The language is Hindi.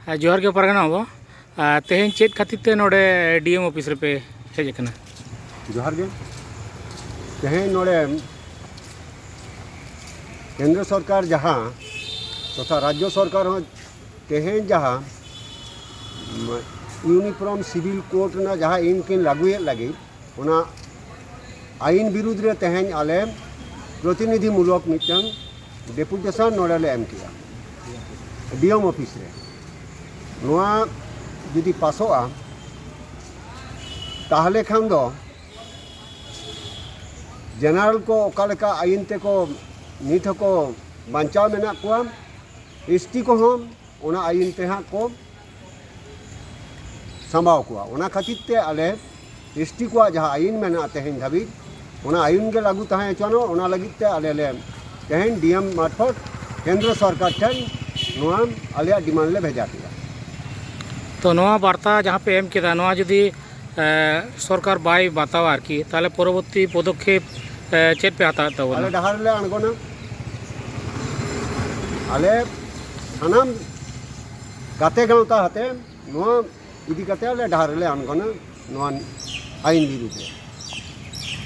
जोहार के परगना बाबा तेहें चेत खातिर ते नोडे डीएम ऑफिस रे पे हेज कना जोहार के तेहें नोडे केंद्र सरकार जहाँ तथा राज्य सरकार तेहें जहाँ यूनिफॉर्म सिविल कोड ना जहाँ इनकिन लागू लगी उना आईन विरुद्ध रे तेहें आले प्रतिनिधि मूलक मिटन डेपुटेशन नोडे ले एम किया डीएम ऑफिस रे नोआ जुदी पासोआ ताहले खान दो जनरल को ओकालेका आईन ते को नित को बांचाव मेना को एसटी को हम ओना आईन ते हाँ को संभाव को ओना खातिर ते आले एसटी को जहाँ आईन मेना तेहें धाबी ओना आईन के लागू तहे चनो ओना लगित ते आले ले तेहें डीएम मार्फत केंद्र सरकार ठन नोआ आलिया डिमांड ले भेजा किया तो नोआ वार्ता जहाँ पे एम केदा नोआ जुदी सरकार बाय बतावा आरकी ताले परवर्ती पदक्षेप चेत पे हता तबो आले डहार ले अणगोना आले सानाम गाते गावता हते नोआ इदी कते आले डहार ले अणगोना नोआ आईन विरुद्ध